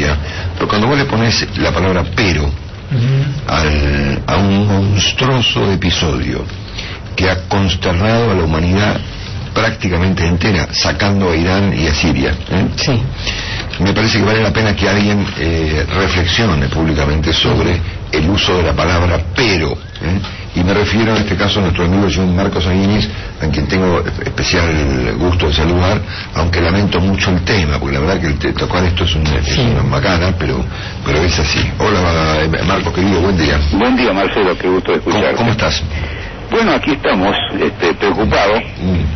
historia, pero cuando vos le pones la palabra pero a un monstruoso episodio que ha consternado a la humanidad prácticamente entera, sacando a Irán y a Siria, Sí. me parece que vale la pena que alguien reflexione públicamente sobre el uso de la palabra pero, y me refiero en este caso a nuestro amigo John Marcos Aguinis, a quien tengo especial gusto de saludar, aunque lamento mucho el tema, porque la verdad que tocar esto es una macana, pero es así. Hola Marcos, querido, buen día. Buen día, Marcelo, qué gusto de escucharte. ¿Cómo estás? Bueno, aquí estamos, preocupado,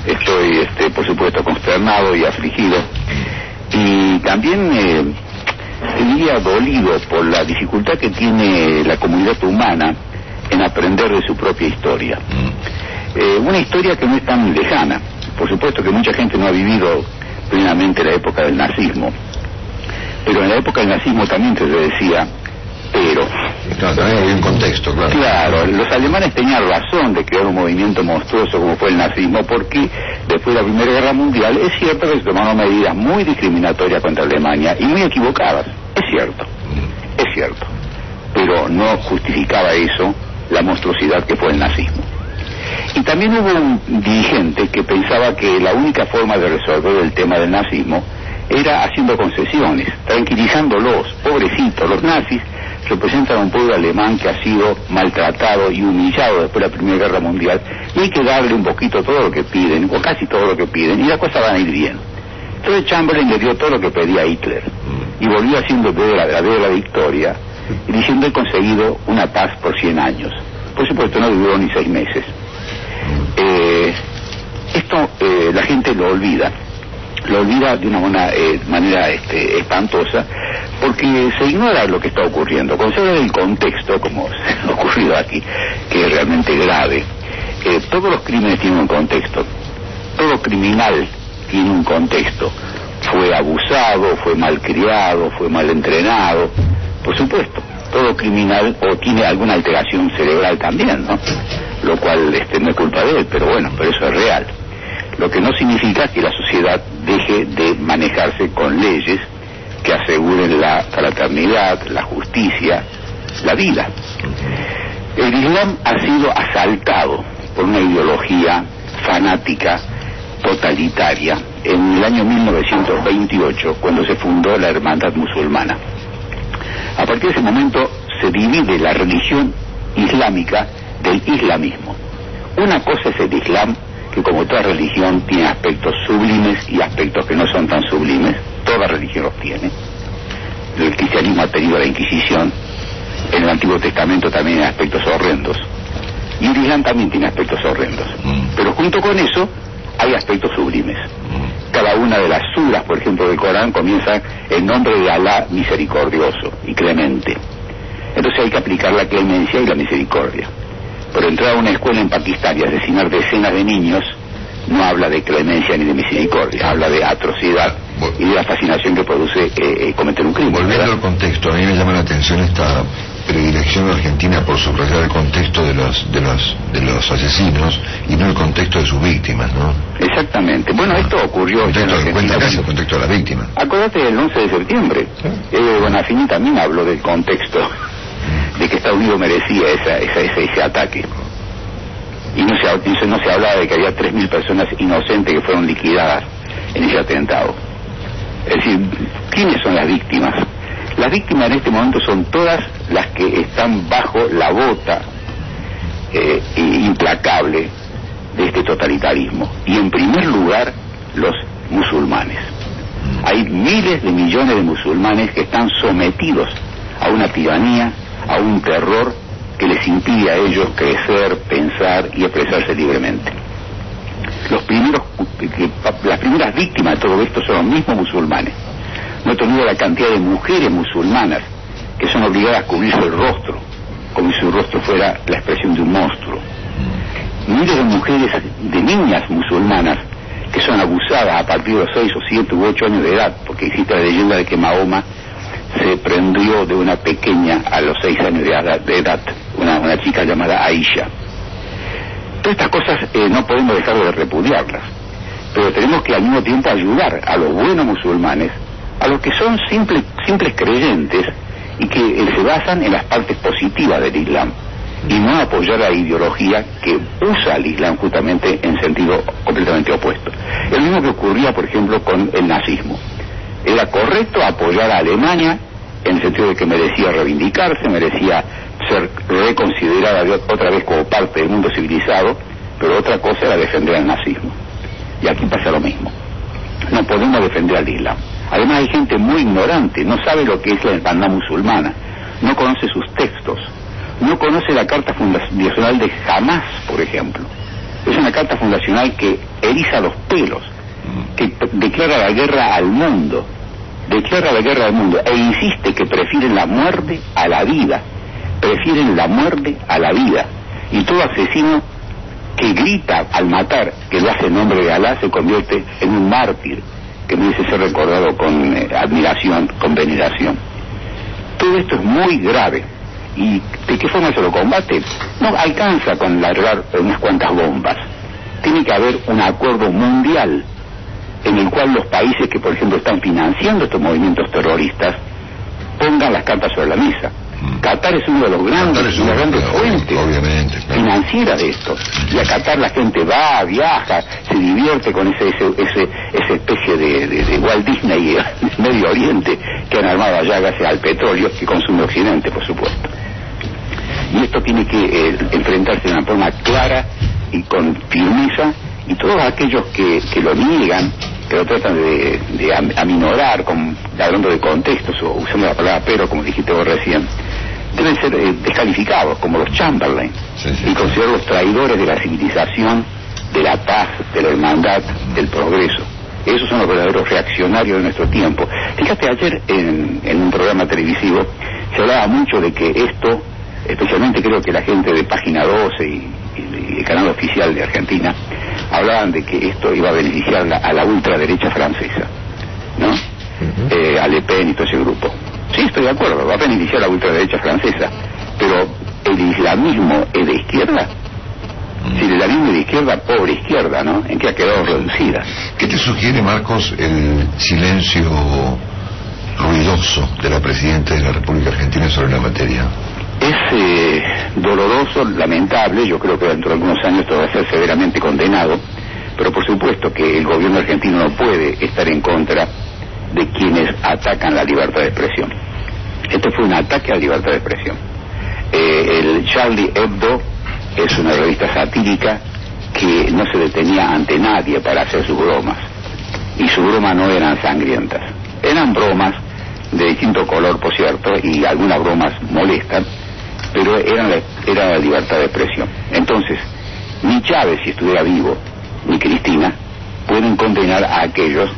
estoy, por supuesto, consternado y afligido, y también diría dolido por la dificultad que tiene la comunidad humana en aprender de su propia historia. Una historia que no es tan lejana. Por supuesto que mucha gente no ha vivido plenamente la época del nazismo, pero en la época del nazismo también se decía pero. Claro, también había un contexto, claro. Claro, los alemanes tenían razón de crear un movimiento monstruoso como fue el nazismo, porque después de la Primera Guerra Mundial es cierto que se tomaron medidas muy discriminatorias contra Alemania y muy equivocadas, es cierto, pero no justificaba eso la monstruosidad que fue el nazismo. Y también hubo un dirigente que pensaba que la única forma de resolver el tema del nazismo era haciendo concesiones, tranquilizándolos, pobrecitos. Los nazis representan a un pueblo alemán que ha sido maltratado y humillado después de la Primera Guerra Mundial, y hay que darle un poquito todo lo que piden, o casi todo lo que piden, y las cosas van a ir bien. Entonces Chamberlain le dio todo lo que pedía a Hitler, y volvió haciendo de la victoria, y diciendo: he conseguido una paz por 100 años. Por supuesto no duró ni 6 meses. Esto la gente lo olvida de una manera espantosa, porque se ignora lo que está ocurriendo. Cuando se habla del contexto, como se ha ocurrido aquí, que es realmente grave, todos los crímenes tienen un contexto, todo criminal tiene un contexto. Fue abusado, fue malcriado, fue mal entrenado, por supuesto. Todo criminal o tiene alguna alteración cerebral también, ¿no? Lo cual no es culpa de él, pero bueno, pero eso es real. Lo que no significa que la sociedad deje de manejarse con leyes que aseguren la fraternidad, la justicia, la vida. El Islam ha sido asaltado por una ideología fanática, totalitaria, en el año 1928, cuando se fundó la Hermandad Musulmana. A partir de ese momento se divide la religión islámica del islamismo. Una cosa es el Islam, que como toda religión tiene aspectos sublimes y aspectos que no son tan sublimes. Toda religión los tiene. El cristianismo ha tenido la Inquisición, en el Antiguo Testamento también hay aspectos horrendos, y el Islam también tiene aspectos horrendos, pero junto con eso hay aspectos sublimes. Cada una de las suras, por ejemplo, del Corán comienza en nombre de Alá misericordioso y clemente. Entonces hay que aplicar la clemencia y la misericordia. Pero entrar a una escuela en Pakistán y asesinar decenas de niños no habla de clemencia ni de misericordia, habla de atrocidad y de la fascinación que produce cometer un crimen. Volviendo al contexto, a mí me llama la atención esta predilección argentina por subrayar el contexto de los asesinos y no el contexto de sus víctimas, ¿no? Exactamente. Bueno, esto ocurrió en Argentina. Casi el contexto de la víctima. Acordate del 11 de septiembre. Bonafini también habló del contexto de que Estados Unidos merecía ese ataque. Y no se hablaba de que había 3.000 personas inocentes que fueron liquidadas en ese atentado. Es decir, ¿quiénes son las víctimas? Las víctimas en este momento son todas las que están bajo la bota implacable de este totalitarismo. Y en primer lugar, los musulmanes. Hay miles de millones de musulmanes que están sometidos a una tiranía, a un terror que les impide a ellos crecer, pensar y expresarse libremente. Las primeras víctimas de todo esto son los mismos musulmanes. No he tenido la cantidad de mujeres musulmanas que son obligadas a cubrirse el rostro, como si su rostro fuera la expresión de un monstruo. Miles de mujeres, de niñas musulmanas, que son abusadas a partir de los 6 o 7 u 8 años de edad, porque existe la leyenda de que Mahoma se prendió de una pequeña a los 6 años de edad, una chica llamada Aisha. Todas estas cosas no podemos dejar de repudiarlas, pero tenemos que al mismo tiempo ayudar a los buenos musulmanes a los que son simples creyentes y que se basan en las partes positivas del Islam, y no apoyar la ideología que usa el Islam justamente en sentido completamente opuesto. Es lo mismo que ocurría, por ejemplo, con el nazismo. Era correcto apoyar a Alemania en el sentido de que merecía reivindicarse, merecía ser reconsiderada otra vez como parte del mundo civilizado, pero otra cosa era defender al nazismo. Y aquí pasa lo mismo. No podemos defender al Islam. Además hay gente muy ignorante, no sabe lo que es la hermandad musulmana, no conoce sus textos, no conoce la carta fundacional de Hamás, por ejemplo. Es una carta fundacional que eriza los pelos, que declara la guerra al mundo, e insiste que prefieren la muerte a la vida, y todo asesino que grita al matar, que lo hace en nombre de Alá, se convierte en un mártir que merece ser recordado con admiración, con veneración. Todo esto es muy grave. ¿Y de qué forma se lo combate? No alcanza con largar unas cuantas bombas. Tiene que haber un acuerdo mundial en el cual los países que, por ejemplo, están financiando estos movimientos terroristas pongan las cartas sobre la mesa. Qatar es uno de los grandes fuentes financieras de esto. Y a Qatar la gente va, viaja, se divierte con esa especie de Walt Disney Medio Oriente que han armado allá gracias al petróleo que consume Occidente, por supuesto. Y esto tiene que enfrentarse de una forma clara y con firmeza, y todos aquellos que lo niegan, que lo tratan de aminorar, hablando de contextos o usando la palabra pero, como dijiste vos recién, deben ser descalificados, como los Chamberlain, y considerarlos traidores de la civilización, de la paz, de la hermandad, del progreso. Esos son los verdaderos reaccionarios de nuestro tiempo. Fíjate, ayer en un programa televisivo se hablaba mucho de que esto, especialmente creo que la gente de Página 12 y el canal oficial de Argentina, hablaban de que esto iba a beneficiar a la ultraderecha francesa, ¿no? A Le Pen y todo ese grupo. Sí, estoy de acuerdo, va a beneficiar a la ultraderecha francesa, pero ¿el islamismo es de izquierda? Si el islamismo es de izquierda, pobre izquierda, ¿no? ¿En qué ha quedado reducida? ¿Qué te sugiere, Marcos, el silencio ruidoso de la Presidenta de la República Argentina sobre la materia? Es doloroso, lamentable. Yo creo que dentro de algunos años esto va a ser severamente condenado, pero por supuesto que el gobierno argentino no puede estar en contra de quienes atacan la libertad de expresión. Esto fue un ataque a la libertad de expresión. El Charlie Hebdo es una revista satírica que no se detenía ante nadie para hacer sus bromas, y sus bromas no eran sangrientas, eran bromas de distinto color, por cierto, y algunas bromas molestan, pero era la libertad de expresión. Entonces, ni Chávez, si estuviera vivo, ni Cristina pueden condenar a aquellos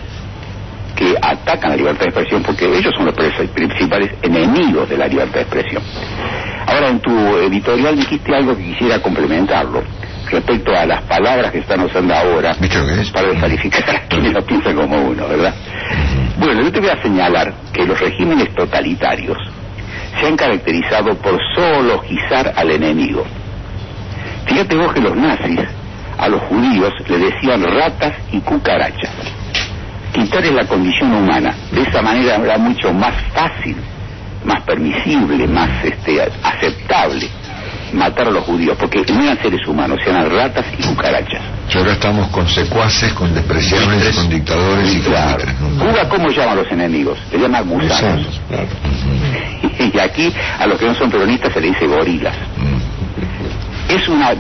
que atacan la libertad de expresión, porque ellos son los principales enemigos de la libertad de expresión. Ahora, en tu editorial dijiste algo que quisiera complementarlo respecto a las palabras que están usando ahora para descalificar a quienes no piensan como uno, ¿verdad? Bueno, yo te voy a señalar que los regímenes totalitarios se han caracterizado por zoologizar al enemigo. Fíjate vos que los nazis a los judíos le decían ratas y cucarachas. Quitarles la condición humana. De esa manera era mucho más fácil, más permisible, más aceptable matar a los judíos, porque no eran seres humanos, eran ratas y cucarachas. Y ahora estamos con secuaces, con despreciables, con dictadores y claro. Cuba, ¿cómo llama a los enemigos? Le llama gusanos. Claro. Y aquí a los que no son peronistas se le dice gorilas. Es una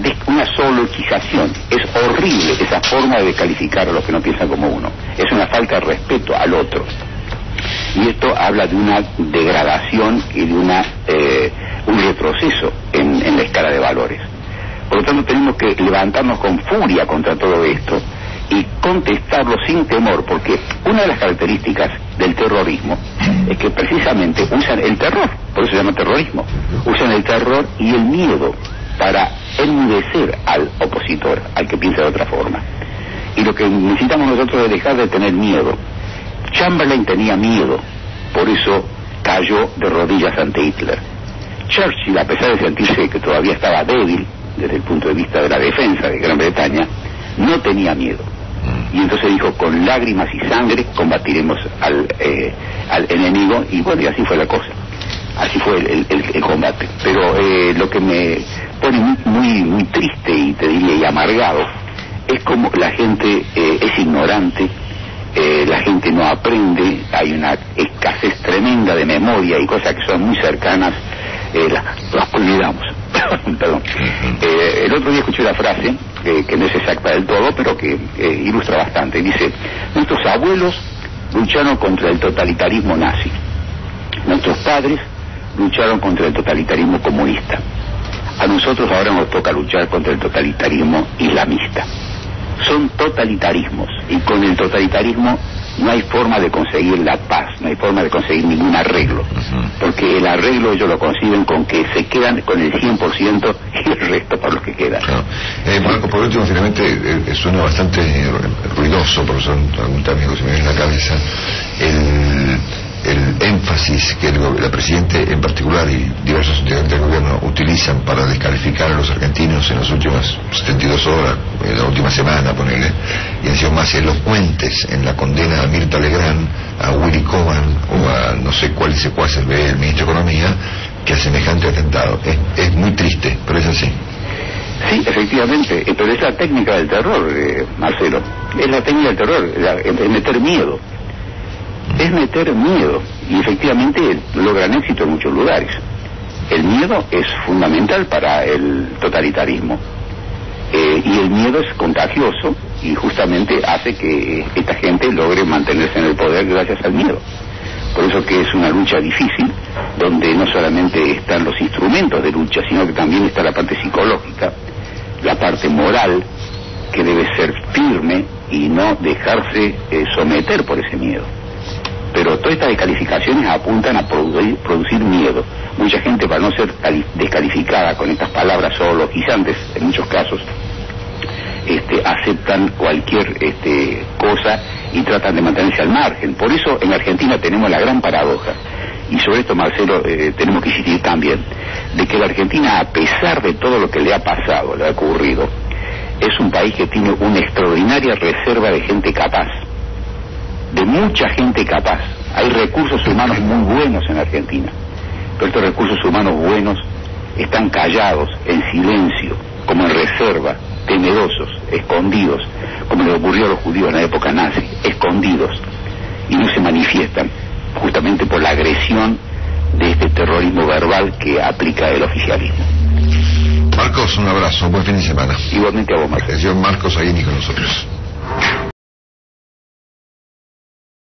zoologización. Es horrible esa forma de descalificar a los que no piensan como uno. Es una falta de respeto al otro. Y esto habla de una degradación y de un retroceso en la escala de valores. Por lo tanto, tenemos que levantarnos con furia contra todo esto y contestarlo sin temor, porque una de las características del terrorismo es que precisamente usan el terror, por eso se llama terrorismo. Usan el terror y el miedo para enmudecer al opositor, al que piensa de otra forma. Y lo que necesitamos nosotros es dejar de tener miedo. Chamberlain tenía miedo, por eso cayó de rodillas ante Hitler. Churchill, a pesar de sentirse que todavía estaba débil desde el punto de vista de la defensa de Gran Bretaña, no tenía miedo. Y entonces dijo, con lágrimas y sangre combatiremos al enemigo, y bueno, y así fue la cosa. Así fue el combate. Pero lo que me pone muy triste y te diría y amargado es como la gente es ignorante, la gente no aprende, hay una escasez tremenda de memoria y cosas que son muy cercanas, las olvidamos. Perdón. El otro día escuché una frase que no es exacta del todo, pero que ilustra bastante. Dice, nuestros abuelos lucharon contra el totalitarismo nazi, nuestros padres lucharon contra el totalitarismo comunista, a nosotros ahora nos toca luchar contra el totalitarismo islamista. Son totalitarismos, y con el totalitarismo no hay forma de conseguir la paz, no hay forma de conseguir ningún arreglo, porque el arreglo ellos lo conciben con que se quedan con el 100% y el resto para los que quedan. Claro. Marco, por último, finalmente, suena bastante ruidoso, profesor, algún término que se me viene en la cabeza, el énfasis que la Presidente en particular y diversos integrantes del gobierno utilizan para descalificar a los argentinos en las últimas 72 horas, en la última semana, ponele, y han sido más elocuentes en la condena a Mirta Legrand, a Willy Coban o a no sé cuál es el ministro de Economía, que a semejante atentado. Es muy triste, pero es así. Sí, efectivamente, pero es la técnica del terror, Marcelo, es la técnica del terror, es meter miedo. Es meter miedo, y efectivamente logran éxito en muchos lugares. El miedo es fundamental para el totalitarismo, y el miedo es contagioso y justamente hace que esta gente logre mantenerse en el poder gracias al miedo. Por eso que es una lucha difícil, donde no solamente están los instrumentos de lucha, sino que también está la parte psicológica, la parte moral, que debe ser firme y no dejarse someter por ese miedo. Pero todas estas descalificaciones apuntan a producir miedo. Mucha gente, para no ser descalificada con estas palabras zoologizantes, en muchos casos, aceptan cualquier cosa y tratan de mantenerse al margen. Por eso en Argentina tenemos la gran paradoja, y sobre esto, Marcelo, tenemos que insistir también, de que la Argentina, a pesar de todo lo que le ha pasado, le ha ocurrido, es un país que tiene una extraordinaria reserva de gente capaz, de mucha gente capaz. Hay recursos humanos muy buenos en Argentina, pero estos recursos humanos buenos están callados, en silencio, como en reserva, temerosos, escondidos, como le ocurrió a los judíos en la época nazi, escondidos, y no se manifiestan, justamente por la agresión de este terrorismo verbal que aplica el oficialismo. Marcos, un abrazo, buen fin de semana. Igualmente a vos, Marcos. El señor Marcos Aguini con nosotros.